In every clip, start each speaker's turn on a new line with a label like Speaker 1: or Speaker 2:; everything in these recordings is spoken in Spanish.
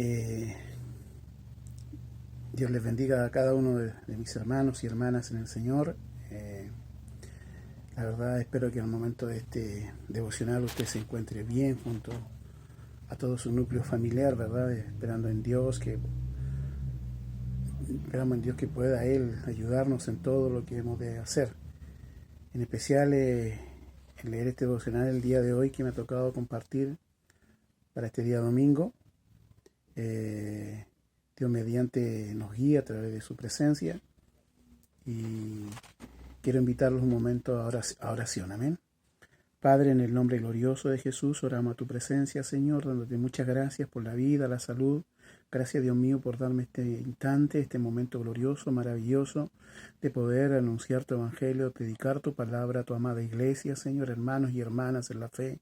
Speaker 1: Eh, Dios les bendiga a cada uno de mis hermanos y hermanas en el Señor. La verdad espero que al momento de este devocional usted se encuentre bien junto a todo su núcleo familiar, ¿verdad? Esperamos en Dios que pueda Él ayudarnos en todo lo que hemos de hacer. En especial en leer este devocional el día de hoy que me ha tocado compartir para este día domingo. Dios mediante nos guía a través de su presencia y quiero invitarlos un momento a oración. Amén. Padre, en el nombre glorioso de Jesús, oramos a tu presencia, Señor, dándote muchas gracias por la vida, la salud. Gracias, Dios mío, por darme este instante, este momento glorioso, maravilloso, de poder anunciar tu evangelio, predicar tu palabra a tu amada iglesia, Señor, hermanos y hermanas en la fe.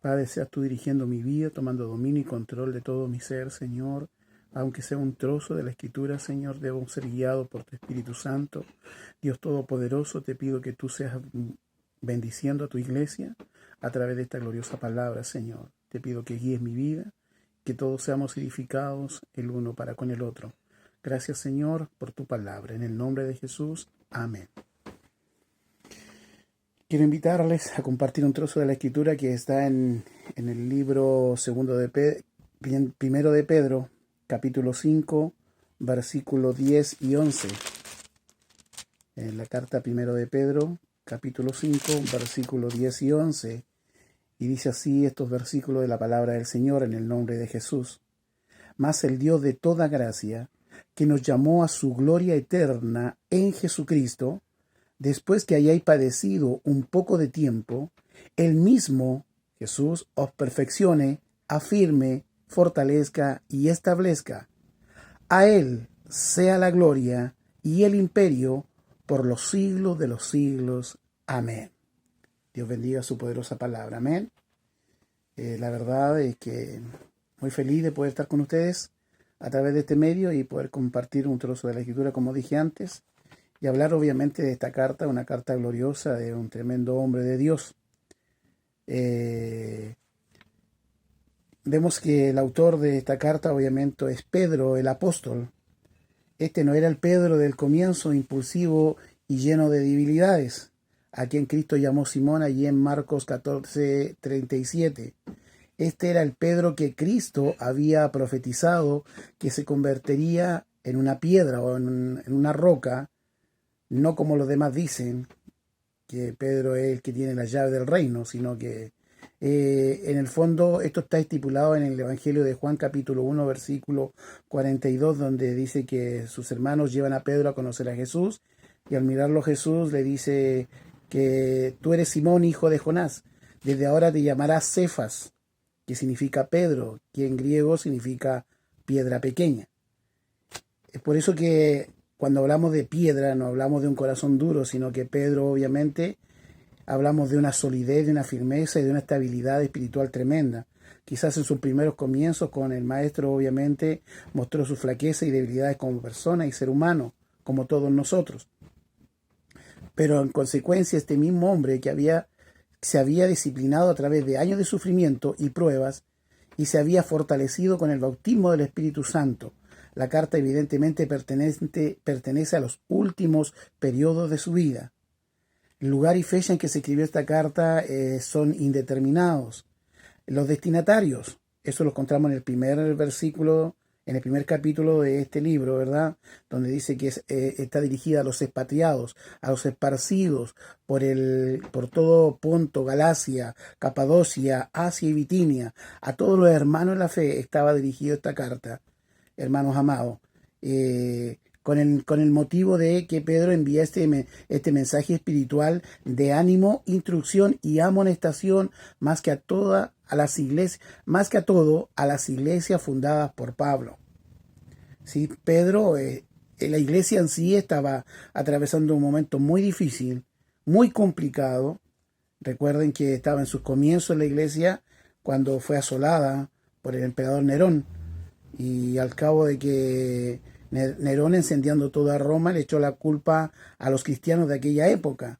Speaker 1: Padre, seas tú dirigiendo mi vida, tomando dominio y control de todo mi ser, Señor. Aunque sea un trozo de la Escritura, Señor, debo ser guiado por tu Espíritu Santo. Dios Todopoderoso, te pido que tú seas bendiciendo a tu iglesia a través de esta gloriosa palabra, Señor. Te pido que guíes mi vida, que todos seamos edificados el uno para con el otro. Gracias, Señor, por tu palabra. En el nombre de Jesús, amén. Quiero invitarles a compartir un trozo de la Escritura que está en el libro primero de Pedro, capítulo 5, versículos 10 y 11. En la carta primero de Pedro, capítulo 5, versículos 10 y 11. Y dice así estos versículos de la palabra del Señor en el nombre de Jesús. Mas el Dios de toda gracia, que nos llamó a su gloria eterna en Jesucristo, después que hayáis padecido un poco de tiempo, Él mismo, Jesús, os perfeccione, afirme, fortalezca y establezca. A Él sea la gloria y el imperio por los siglos de los siglos. Amén. Dios bendiga su poderosa palabra. Amén. La verdad es que muy feliz de poder estar con ustedes a través de este medio y poder compartir un trozo de la Escritura, como dije antes, y hablar obviamente de esta carta, una carta gloriosa de un tremendo hombre de Dios. Vemos que el autor de esta carta obviamente es Pedro, el apóstol. Este no era el Pedro del comienzo, impulsivo y lleno de debilidades, a quien Cristo llamó Simón allí en Marcos 14:37. Este era el Pedro que Cristo había profetizado que se convertiría en una piedra o en una roca, no como los demás dicen, que Pedro es el que tiene la llave del reino, sino que en el fondo esto está estipulado en el Evangelio de Juan capítulo 1 versículo 42, donde dice que sus hermanos llevan a Pedro a conocer a Jesús y al mirarlo Jesús le dice que tú eres Simón, hijo de Jonás, desde ahora te llamarás Cefas, que significa Pedro, que en griego significa piedra pequeña. Es por eso que cuando hablamos de piedra no hablamos de un corazón duro, sino que Pedro obviamente hablamos de una solidez, de una firmeza y de una estabilidad espiritual tremenda. Quizás en sus primeros comienzos con el maestro obviamente mostró su flaqueza y debilidades como persona y ser humano, como todos nosotros. Pero en consecuencia este mismo hombre que se había disciplinado a través de años de sufrimiento y pruebas y se había fortalecido con el bautismo del Espíritu Santo. La carta evidentemente pertenece a los últimos periodos de su vida. El lugar y fecha en que se escribió esta carta son indeterminados. Los destinatarios, eso lo encontramos en el primer versículo, en el primer capítulo de este libro, ¿verdad? Donde dice que está dirigida a los expatriados, a los esparcidos por todo Ponto, Galacia, Capadocia, Asia y Bitinia. A todos los hermanos en la fe estaba dirigida esta carta, hermanos amados. Con el motivo de que Pedro envía este mensaje espiritual de ánimo, instrucción y amonestación más que a todo a las iglesias fundadas por Pablo. Sí, Pedro, la iglesia en sí estaba atravesando un momento muy difícil, muy complicado. Recuerden que estaba en sus comienzos la iglesia cuando fue asolada por el emperador Nerón, y al cabo de que Nerón, incendiando toda Roma, le echó la culpa a los cristianos de aquella época,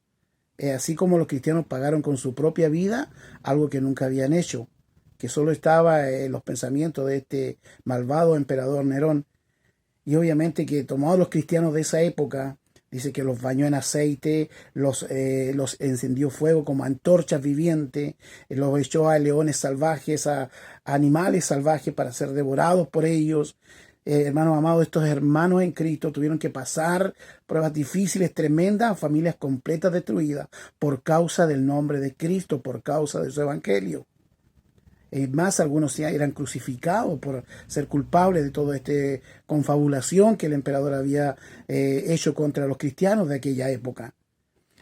Speaker 1: así como los cristianos pagaron con su propia vida algo que nunca habían hecho. que solo estaba en los pensamientos de este malvado emperador Nerón. Y obviamente que tomó a los cristianos de esa época, dice que los bañó en aceite, los encendió fuego como antorchas vivientes, los echó a leones salvajes, a animales salvajes para ser devorados por ellos. Hermanos amados, estos hermanos en Cristo tuvieron que pasar pruebas difíciles, tremendas, familias completas destruidas por causa del nombre de Cristo, por causa de su evangelio. Más, algunos ya eran crucificados por ser culpables de toda esta confabulación que el emperador había hecho contra los cristianos de aquella época.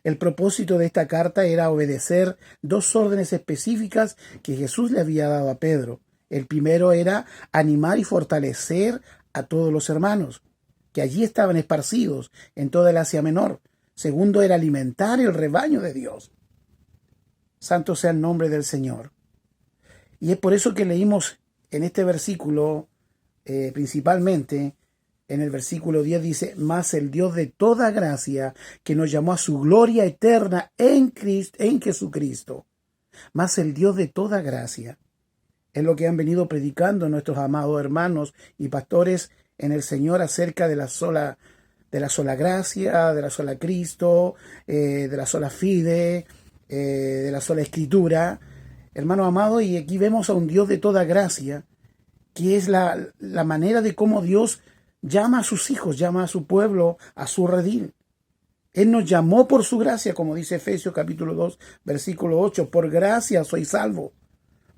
Speaker 1: El propósito de esta carta era obedecer dos órdenes específicas que Jesús le había dado a Pedro. El primero era animar y fortalecer a todos los hermanos que allí estaban esparcidos en toda el Asia Menor. Segundo era alimentar el rebaño de Dios. Santo sea el nombre del Señor. Y es por eso que leímos en este versículo, principalmente en el versículo 10 dice, mas el Dios de toda gracia, que nos llamó a su gloria eterna en Jesucristo. Mas el Dios de toda gracia. Es lo que han venido predicando nuestros amados hermanos y pastores en el Señor acerca de la sola gracia, de la sola Cristo, de la sola fide, de la sola escritura. Hermanos amados, y aquí vemos a un Dios de toda gracia, que es la manera de cómo Dios llama a sus hijos, llama a su pueblo, a su redil. Él nos llamó por su gracia, como dice Efesios capítulo 2, versículo 8, por gracia soy salvo.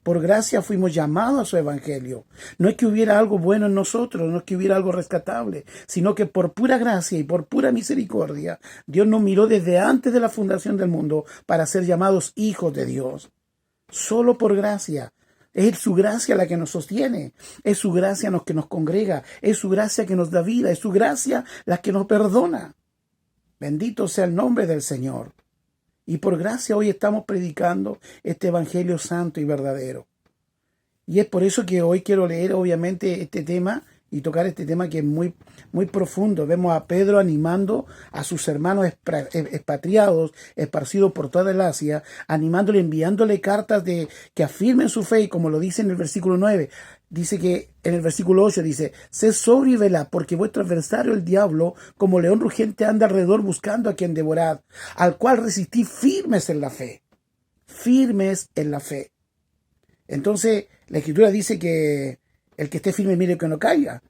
Speaker 1: Por gracia fuimos llamados a su evangelio. No es que hubiera algo bueno en nosotros, no es que hubiera algo rescatable, sino que por pura gracia y por pura misericordia, Dios nos miró desde antes de la fundación del mundo para ser llamados hijos de Dios. Solo por gracia. Es su gracia la que nos sostiene, es su gracia la que nos congrega, es su gracia que nos da vida, es su gracia la que nos perdona. Bendito sea el nombre del Señor. Y por gracia hoy estamos predicando este evangelio santo y verdadero. Y es por eso que hoy quiero leer obviamente este tema y tocar este tema que es muy, muy profundo. Vemos a Pedro animando a sus hermanos expatriados, esparcidos por toda el Asia, animándole, enviándole cartas que afirmen su fe, y como lo dice en el versículo 9, dice que en el versículo 8 dice, sed sobrio y velad, porque vuestro adversario el diablo, como león rugiente, anda alrededor buscando a quien devorad, al cual resistid firmes en la fe. Firmes en la fe. Entonces, la Escritura dice que el que esté firme mire que no caiga.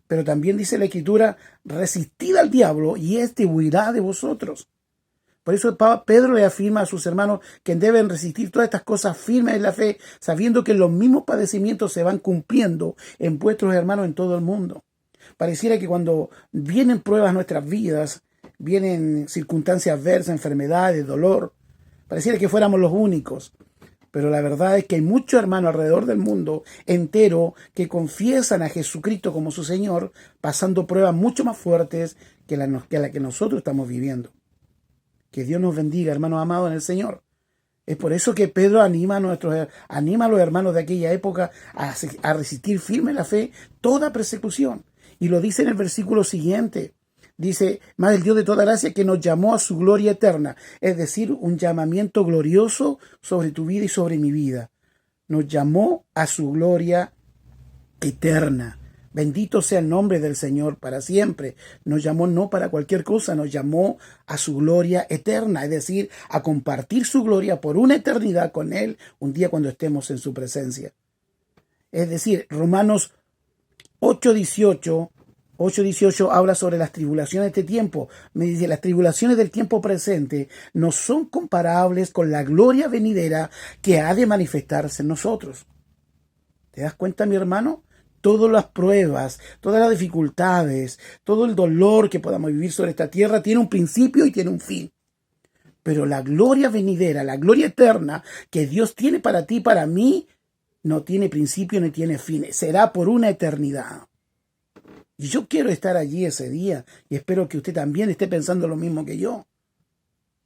Speaker 1: Pero también dice la Escritura, resistid al diablo y éste huirá de vosotros. Por eso Pedro le afirma a sus hermanos que deben resistir todas estas cosas firmes en la fe, sabiendo que los mismos padecimientos se van cumpliendo en vuestros hermanos en todo el mundo. Pareciera que cuando vienen pruebas a nuestras vidas, vienen circunstancias adversas, enfermedades, dolor, pareciera que fuéramos los únicos. Pero la verdad es que hay muchos hermanos alrededor del mundo entero que confiesan a Jesucristo como su Señor, pasando pruebas mucho más fuertes que la que nosotros estamos viviendo. Que Dios nos bendiga, hermanos amados en el Señor. Es por eso que Pedro anima a los hermanos de aquella época a resistir firme la fe toda persecución. Y lo dice en el versículo siguiente. Dice, más el Dios de toda gracia que nos llamó a su gloria eterna. Es decir, un llamamiento glorioso sobre tu vida y sobre mi vida. Nos llamó a su gloria eterna. Bendito sea el nombre del Señor para siempre. Nos llamó no para cualquier cosa, nos llamó a su gloria eterna. Es decir, a compartir su gloria por una eternidad con Él un día cuando estemos en su presencia. Es decir, Romanos 8:18 habla sobre las tribulaciones de este tiempo. Me dice, las tribulaciones del tiempo presente no son comparables con la gloria venidera que ha de manifestarse en nosotros. ¿Te das cuenta, mi hermano? Todas las pruebas, todas las dificultades, todo el dolor que podamos vivir sobre esta tierra tiene un principio y tiene un fin. Pero la gloria venidera, la gloria eterna que Dios tiene para ti y para mí, no tiene principio ni tiene fin. Será por una eternidad. Y yo quiero estar allí ese día y espero que usted también esté pensando lo mismo que yo.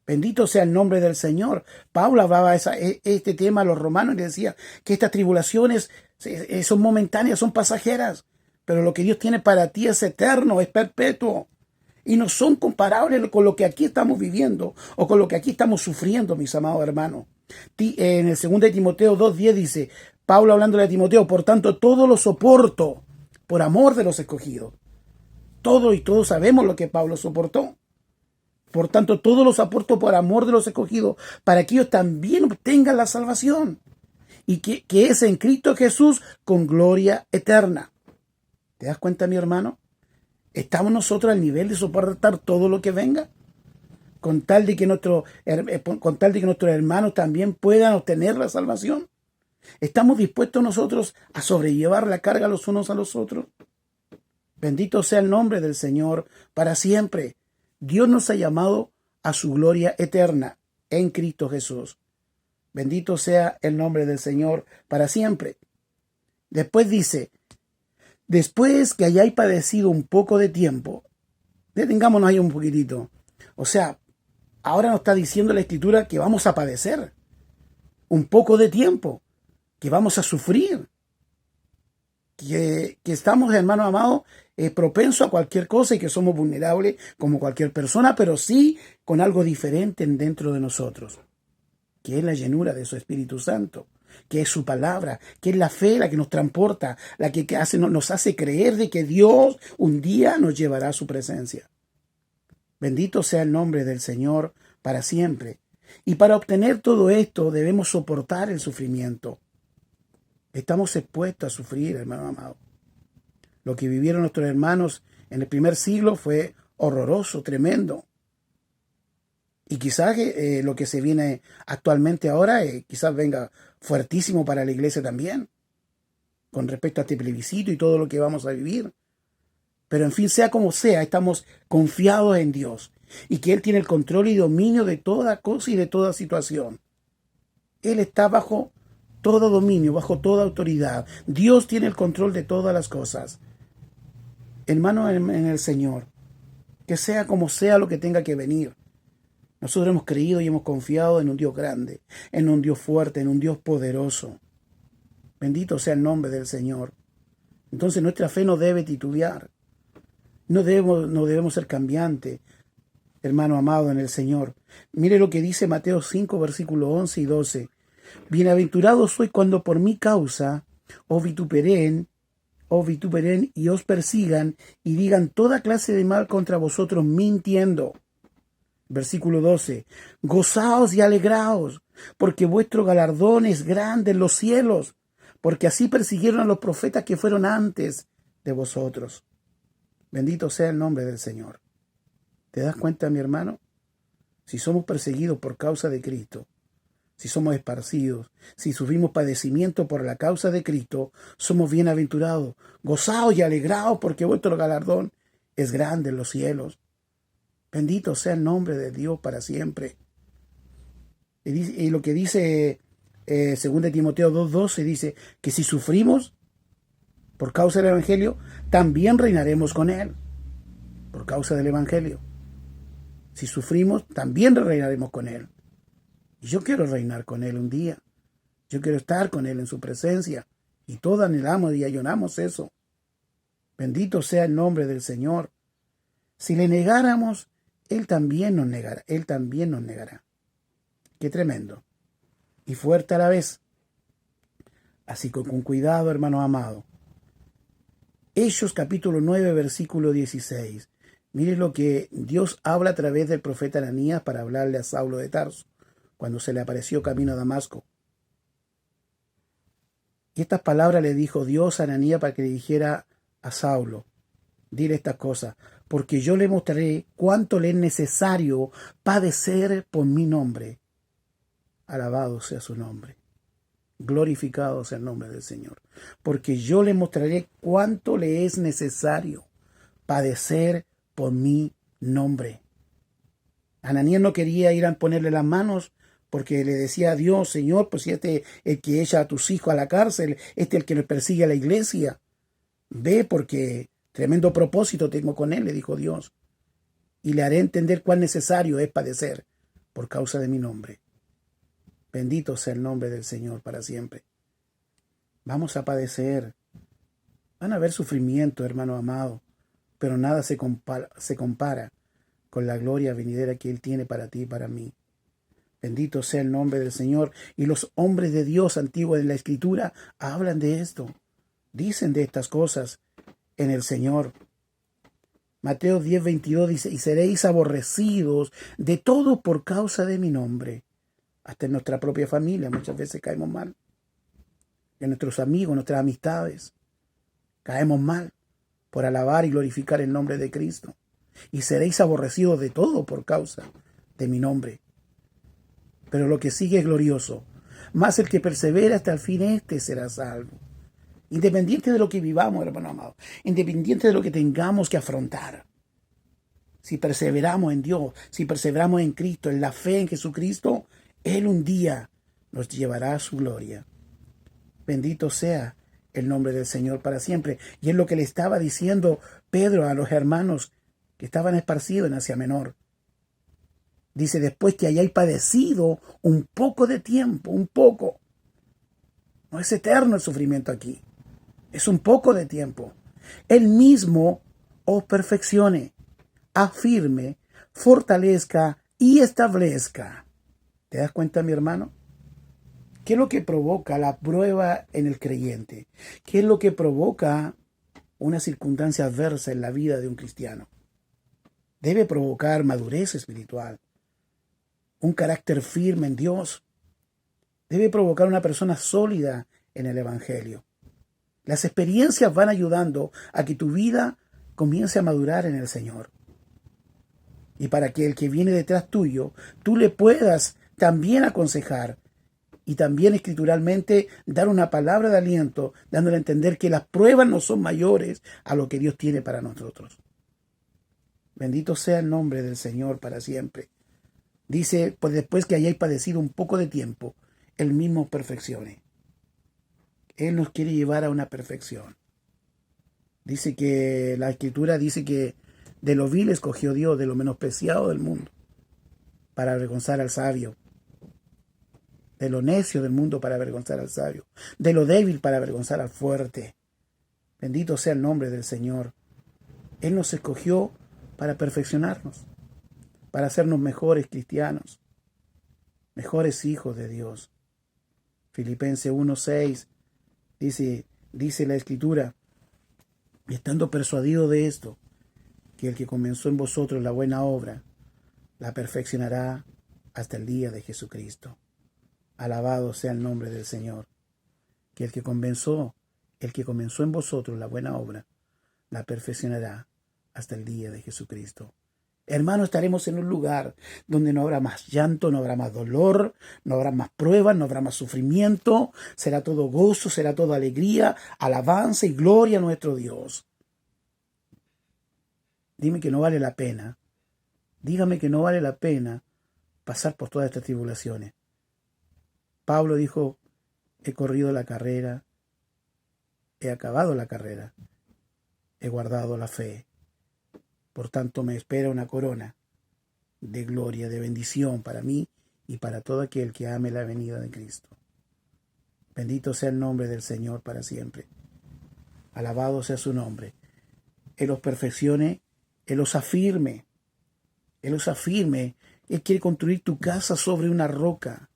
Speaker 1: Bendito sea el nombre del Señor. Pablo hablaba este tema a los romanos y le decía que estas tribulaciones son momentáneas, son pasajeras, pero lo que Dios tiene para ti es eterno, es perpetuo. Y no son comparables con lo que aquí estamos viviendo o con lo que aquí estamos sufriendo, mis amados hermanos. En el 2 de Timoteo 2:10 dice, Pablo hablándole a Timoteo, por tanto, todo lo soporto por amor de los escogidos. Todo y todos sabemos lo que Pablo soportó. Por tanto, todo lo soporto por amor de los escogidos, para que ellos también obtengan la salvación. Y que es en Cristo Jesús con gloria eterna. ¿Te das cuenta, mi hermano? ¿Estamos nosotros al nivel de soportar todo lo que venga? Con tal de que nuestros hermanos también puedan obtener la salvación. ¿Estamos dispuestos nosotros a sobrellevar la carga los unos a los otros? Bendito sea el nombre del Señor para siempre. Dios nos ha llamado a su gloria eterna en Cristo Jesús. Bendito sea el nombre del Señor para siempre. Después dice, después que hayáis padecido un poco de tiempo, detengámonos ahí un poquitito. O sea, ahora nos está diciendo la Escritura que vamos a padecer un poco de tiempo, que vamos a sufrir, que estamos, hermanos amados, propensos a cualquier cosa y que somos vulnerables como cualquier persona, pero sí con algo diferente dentro de nosotros, que es la llenura de su Espíritu Santo, que es su palabra, que es la fe la que nos transporta, la que nos hace creer de que Dios un día nos llevará a su presencia. Bendito sea el nombre del Señor para siempre. Y para obtener todo esto debemos soportar el sufrimiento. Estamos expuestos a sufrir, hermano amado. Lo que vivieron nuestros hermanos en el primer siglo fue horroroso, tremendo. Y quizás lo que se viene actualmente ahora, quizás venga fuertísimo para la iglesia también, con respecto a este plebiscito y todo lo que vamos a vivir. Pero en fin, sea como sea, estamos confiados en Dios y que Él tiene el control y dominio de toda cosa y de toda situación. Él está bajo todo dominio, bajo toda autoridad. Dios tiene el control de todas las cosas. Hermano en el Señor, que sea como sea lo que tenga que venir, nosotros hemos creído y hemos confiado en un Dios grande, en un Dios fuerte, en un Dios poderoso. Bendito sea el nombre del Señor. Entonces nuestra fe no debe titubear. No debemos ser cambiantes, hermano amado en el Señor. Mire lo que dice Mateo 5, versículos 11 y 12. Bienaventurados sois cuando por mi causa os vituperen y os persigan y digan toda clase de mal contra vosotros mintiendo. Versículo 12. Gozaos y alegraos, porque vuestro galardón es grande en los cielos, porque así persiguieron a los profetas que fueron antes de vosotros. Bendito sea el nombre del Señor. ¿Te das cuenta, mi hermano? Si somos perseguidos por causa de Cristo, si somos esparcidos, si sufrimos padecimiento por la causa de Cristo, somos bienaventurados, gozaos y alegraos, porque vuestro galardón es grande en los cielos. Bendito sea el nombre de Dios para siempre. Y lo que dice 2 Timoteo 2:12 dice que si sufrimos por causa del Evangelio, también reinaremos con Él. Por causa del Evangelio. Si sufrimos, también reinaremos con Él. Y yo quiero reinar con Él un día. Yo quiero estar con Él en su presencia. Y todos anhelamos y ayunamos eso. Bendito sea el nombre del Señor. Si le negáramos, Él también nos negará. Él también nos negará. Qué tremendo. Y fuerte a la vez. Así que con cuidado, hermanos amados. Hechos capítulo 9, versículo 16. Mire lo que Dios habla a través del profeta Ananías para hablarle a Saulo de Tarso, cuando se le apareció camino a Damasco. Y estas palabras le dijo Dios a Ananías para que le dijera a Saulo, dile estas cosas, porque yo le mostraré cuánto le es necesario padecer por mi nombre. Alabado sea su nombre. Glorificado sea el nombre del Señor. Porque yo le mostraré cuánto le es necesario padecer por mi nombre. Ananías no quería ir a ponerle las manos porque le decía a Dios, Señor, pues si este es el que echa a tus hijos a la cárcel, este es el que nos persigue a la iglesia. Ve, porque tremendo propósito tengo con él, le dijo Dios. Y le haré entender cuán necesario es padecer por causa de mi nombre. Bendito sea el nombre del Señor para siempre. Vamos a padecer. Van a haber sufrimiento, hermano amado, pero nada se compara con la gloria venidera que Él tiene para ti y para mí. Bendito sea el nombre del Señor. Y los hombres de Dios antiguos en la Escritura hablan de esto. Dicen de estas cosas en el Señor. Mateo 10:22 dice, y seréis aborrecidos de todo por causa de mi nombre. Hasta en nuestra propia familia muchas veces caemos mal. En nuestros amigos, nuestras amistades, caemos mal por alabar y glorificar el nombre de Cristo. Y seréis aborrecidos de todo por causa de mi nombre. Pero lo que sigue es glorioso. Mas el que persevera hasta el fin, este será salvo. Independiente de lo que vivamos, hermano amado. Independiente de lo que tengamos que afrontar. Si perseveramos en Dios, si perseveramos en Cristo, en la fe en Jesucristo, Él un día nos llevará a su gloria. Bendito sea el nombre del Señor para siempre. Y es lo que le estaba diciendo Pedro a los hermanos que estaban esparcidos en Asia Menor. Dice, después que hayáis padecido un poco de tiempo, un poco. No es eterno el sufrimiento aquí. Es un poco de tiempo. Él mismo os perfeccione, afirme, fortalezca y establezca. ¿Te das cuenta, mi hermano? ¿Qué es lo que provoca la prueba en el creyente? ¿Qué es lo que provoca una circunstancia adversa en la vida de un cristiano? Debe provocar madurez espiritual, un carácter firme en Dios. Debe provocar una persona sólida en el Evangelio. Las experiencias van ayudando a que tu vida comience a madurar en el Señor. Y para que el que viene detrás tuyo, tú le puedas también aconsejar y también escrituralmente dar una palabra de aliento, dándole a entender que las pruebas no son mayores a lo que Dios tiene para nosotros. Bendito sea el nombre del Señor para siempre. Dice, pues después que hayáis padecido un poco de tiempo, Él mismo perfeccione. Él nos quiere llevar a una perfección. Dice que la Escritura dice que de lo vil escogió Dios, de lo menospreciado del mundo, para avergonzar al sabio. De lo necio del mundo para avergonzar al sabio. De lo débil para avergonzar al fuerte. Bendito sea el nombre del Señor. Él nos escogió para perfeccionarnos, para hacernos mejores cristianos, mejores hijos de Dios. Filipenses 1:6 dice la Escritura, estando persuadido de esto, que el que comenzó en vosotros la buena obra, la perfeccionará hasta el día de Jesucristo. Alabado sea el nombre del Señor. Que el que comenzó en vosotros la buena obra, la perfeccionará hasta el día de Jesucristo. Hermano, estaremos en un lugar donde no habrá más llanto, no habrá más dolor, no habrá más pruebas, no habrá más sufrimiento. Será todo gozo, será toda alegría, alabanza y gloria a nuestro Dios. Dime que no vale la pena. Dígame que no vale la pena pasar por todas estas tribulaciones. Pablo dijo, he corrido la carrera, he acabado la carrera, he guardado la fe. Por tanto, me espera una corona de gloria, de bendición para mí y para todo aquel que ame la venida de Cristo. Bendito sea el nombre del Señor para siempre. Alabado sea su nombre. Él los perfeccione, Él los afirme. Él los afirme. Él quiere construir tu casa sobre una roca.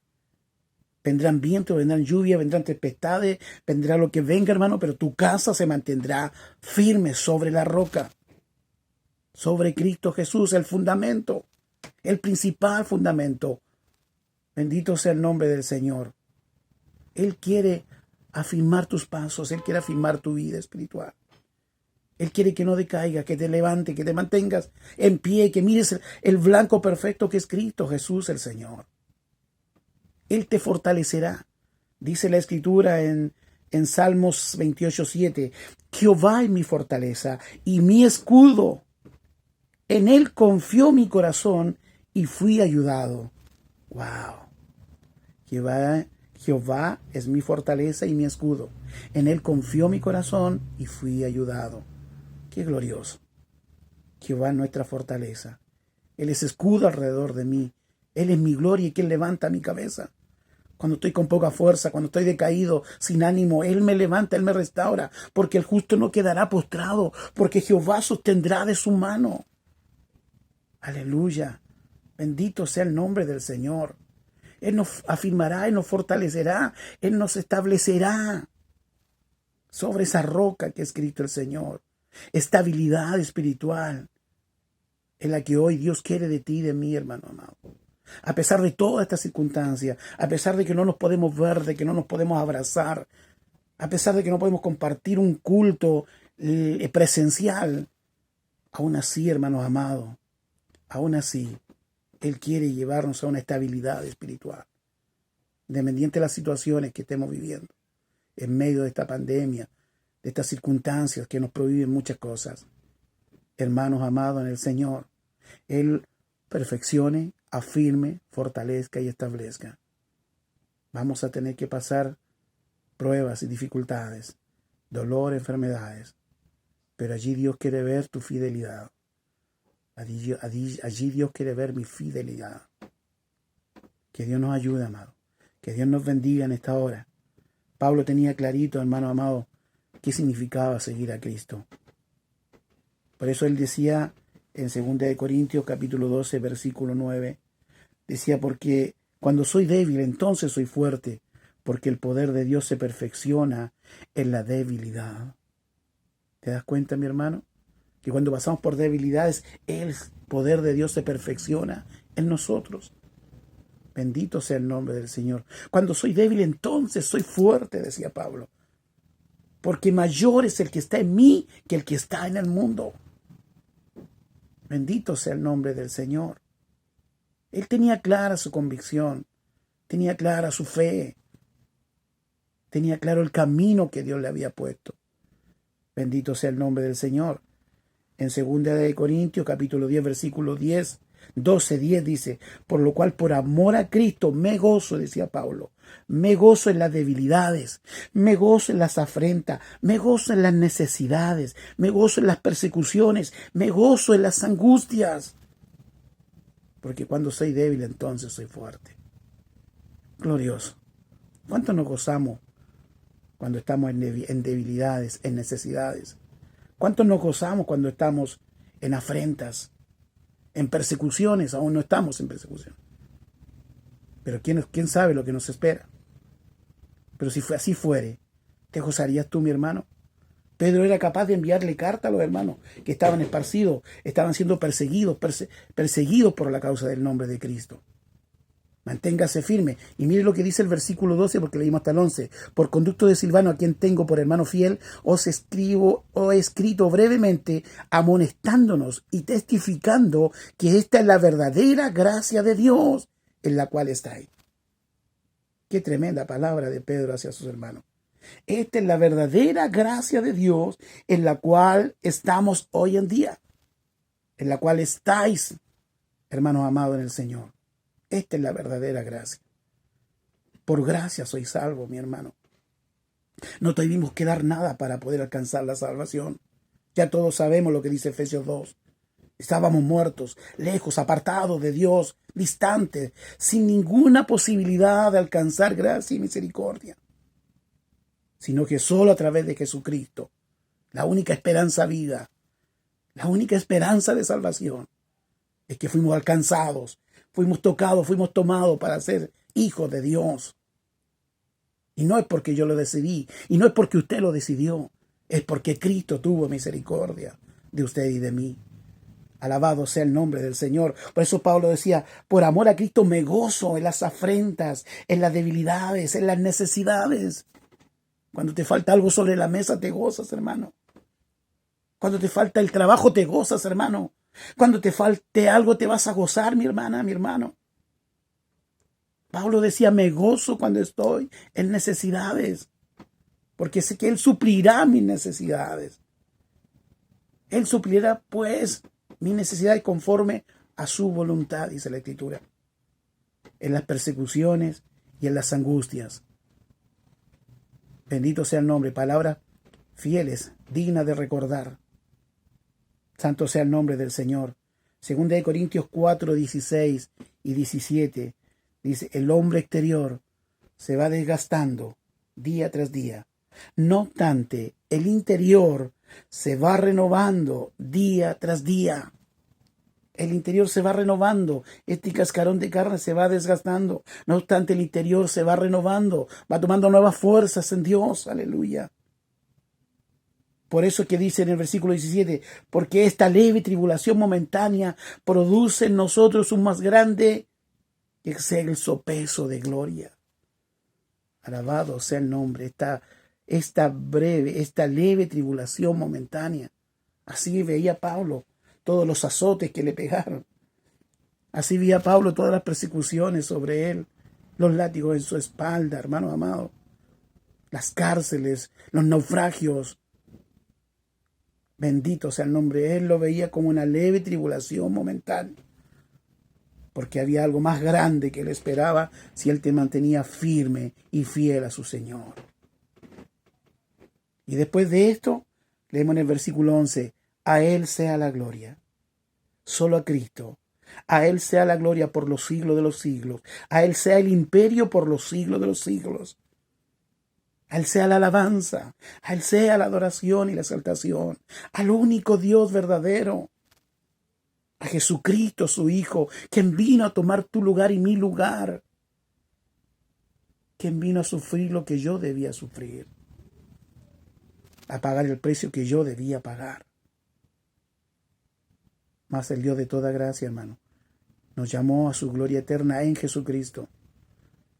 Speaker 1: Vendrán vientos, vendrán lluvia, vendrán tempestades, vendrá lo que venga, hermano, pero tu casa se mantendrá firme sobre la roca. Sobre Cristo Jesús, el fundamento, el principal fundamento. Bendito sea el nombre del Señor. Él quiere afirmar tus pasos, Él quiere afirmar tu vida espiritual. Él quiere que no decaigas, que te levante, que te mantengas en pie, que mires el blanco perfecto que es Cristo Jesús el Señor. Él te fortalecerá. Dice la Escritura en Salmos 28:7, Jehová es mi fortaleza y mi escudo. En Él confió mi corazón y fui ayudado. ¡Wow! Jehová es mi fortaleza y mi escudo. En Él confió mi corazón y fui ayudado. ¡Qué glorioso! Jehová es nuestra fortaleza. Él es escudo alrededor de mí. Él es mi gloria y quien levanta mi cabeza. Cuando estoy con poca fuerza, cuando estoy decaído, sin ánimo, Él me levanta, Él me restaura, porque el justo no quedará postrado, porque Jehová sostendrá de su mano. Aleluya. Bendito sea el nombre del Señor. Él nos afirmará, Él nos fortalecerá, Él nos establecerá sobre esa roca que es Cristo el Señor. Estabilidad espiritual es la que hoy Dios quiere de ti y de mí, hermano amado. A pesar de todas estas circunstancias, a pesar de que no nos podemos ver, de que no nos podemos abrazar, a pesar de que no podemos compartir un culto presencial, aún así, hermanos amados, aún así, Él quiere llevarnos a una estabilidad espiritual, independiente de las situaciones que estemos viviendo, en medio de esta pandemia, de estas circunstancias que nos prohíben muchas cosas. Hermanos amados en el Señor, Él perfeccione, afirme, fortalezca y establezca. Vamos a tener que pasar pruebas y dificultades, dolor, enfermedades, pero allí Dios quiere ver tu fidelidad. Allí Dios quiere ver mi fidelidad. Que Dios nos ayude, amado. Que Dios nos bendiga en esta hora. Pablo tenía clarito, hermano amado, qué significaba seguir a Cristo. Por eso él decía en 2 Corintios capítulo 12, versículo 9, decía, porque cuando soy débil, entonces soy fuerte, porque el poder de Dios se perfecciona en la debilidad. ¿Te das cuenta, mi hermano? Que cuando pasamos por debilidades, el poder de Dios se perfecciona en nosotros. Bendito sea el nombre del Señor. Cuando soy débil, entonces soy fuerte, decía Pablo. Porque mayor es el que está en mí que el que está en el mundo. Bendito sea el nombre del Señor. Él tenía clara su convicción, tenía clara su fe, tenía claro el camino que Dios le había puesto. Bendito sea el nombre del Señor. En 2 Corintios, capítulo 10, versículo 10, 12:10 dice, por lo cual por amor a Cristo me gozo, decía Pablo, me gozo en las debilidades, me gozo en las afrentas, me gozo en las necesidades, me gozo en las persecuciones, me gozo en las angustias. Porque cuando soy débil, entonces soy fuerte. Glorioso. ¿Cuánto nos gozamos cuando estamos en debilidades, en necesidades? ¿Cuánto nos gozamos cuando estamos en afrentas, en persecuciones? Aún no estamos en persecución. Pero ¿quién sabe lo que nos espera? Pero si así fuere, ¿te gozarías tú, mi hermano? Pedro era capaz de enviarle carta a los hermanos que estaban esparcidos, estaban siendo perseguidos por la causa del nombre de Cristo. Manténgase firme. Y mire lo que dice el versículo 12, porque leímos hasta el 11. Por conducto de Silvano, a quien tengo por hermano fiel, os he escrito brevemente, amonestándonos y testificando que esta es la verdadera gracia de Dios en la cual estáis. Qué tremenda palabra de Pedro hacia sus hermanos. Esta es la verdadera gracia de Dios en la cual estamos hoy en día, en la cual estáis, hermanos amados en el Señor. Esta es la verdadera gracia. Por gracia soy salvo, mi hermano. No tuvimos que dar nada para poder alcanzar la salvación. Ya todos sabemos lo que dice Efesios 2. Estábamos muertos, lejos, apartados de Dios, distantes, sin ninguna posibilidad de alcanzar gracia y misericordia. Sino que solo a través de Jesucristo, la única esperanza viva, la única esperanza de salvación, es que fuimos alcanzados, fuimos tocados, fuimos tomados para ser hijos de Dios. Y no es porque yo lo decidí, y no es porque usted lo decidió, es porque Cristo tuvo misericordia de usted y de mí. Alabado sea el nombre del Señor. Por eso Pablo decía, por amor a Cristo me gozo en las afrentas, en las debilidades, en las necesidades. Cuando te falta algo sobre la mesa, te gozas, hermano. Cuando te falta el trabajo, te gozas, hermano. Cuando te falte algo, te vas a gozar, mi hermana, mi hermano. Pablo decía, me gozo cuando estoy en necesidades, porque sé que Él suplirá mis necesidades. Él suplirá, pues, mis necesidades conforme a su voluntad, dice la Escritura. En las persecuciones y en las angustias. Bendito sea el nombre, palabras fieles, dignas de recordar. Santo sea el nombre del Señor. 2 Corintios 4, 16 y 17 dice, el hombre exterior se va desgastando día tras día. No obstante, el interior se va renovando día tras día. El interior se va renovando. Este cascarón de carne se va desgastando. No obstante, el interior se va renovando. Va tomando nuevas fuerzas en Dios. Aleluya. Por eso que dice en el versículo 17, porque esta leve tribulación momentánea produce en nosotros un más grande y excelso peso de gloria. Alabado sea el nombre. Esta leve tribulación momentánea. Así veía Pablo todos los azotes que le pegaron. Así veía Pablo todas las persecuciones sobre él, los látigos en su espalda, hermano amado, las cárceles, los naufragios. Bendito sea el nombre. Él lo veía como una leve tribulación momentánea, porque había algo más grande que le esperaba si él te mantenía firme y fiel a su Señor. Y después de esto, leemos en el versículo 11, a Él sea la gloria, solo a Cristo. A Él sea la gloria por los siglos de los siglos. A Él sea el imperio por los siglos de los siglos. A Él sea la alabanza. A Él sea la adoración y la exaltación. Al único Dios verdadero. A Jesucristo, su Hijo, quien vino a tomar tu lugar y mi lugar. Quien vino a sufrir lo que yo debía sufrir. A pagar el precio que yo debía pagar. Mas el Dios de toda gracia, hermano, nos llamó a su gloria eterna en Jesucristo,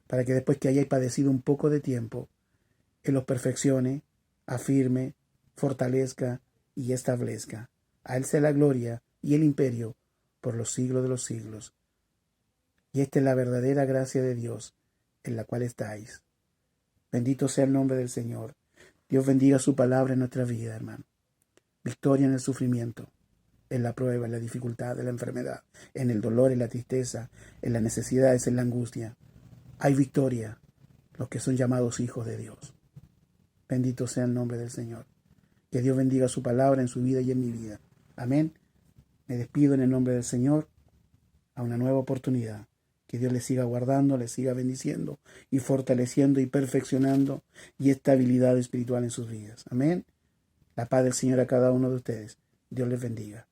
Speaker 1: para que después que hayáis padecido un poco de tiempo, Él los perfeccione, afirme, fortalezca y establezca. A Él sea la gloria y el imperio por los siglos de los siglos. Y esta es la verdadera gracia de Dios en la cual estáis. Bendito sea el nombre del Señor. Dios bendiga su palabra en nuestra vida, hermano. Victoria en el sufrimiento, en la prueba, en la dificultad, en la enfermedad, en el dolor, en la tristeza, en las necesidades, en la angustia. Hay victoria, los que son llamados hijos de Dios. Bendito sea el nombre del Señor. Que Dios bendiga su palabra en su vida y en mi vida. Amén. Me despido en el nombre del Señor a una nueva oportunidad. Que Dios les siga guardando, les siga bendiciendo y fortaleciendo y perfeccionando y estabilidad espiritual en sus vidas. Amén. La paz del Señor a cada uno de ustedes. Dios les bendiga.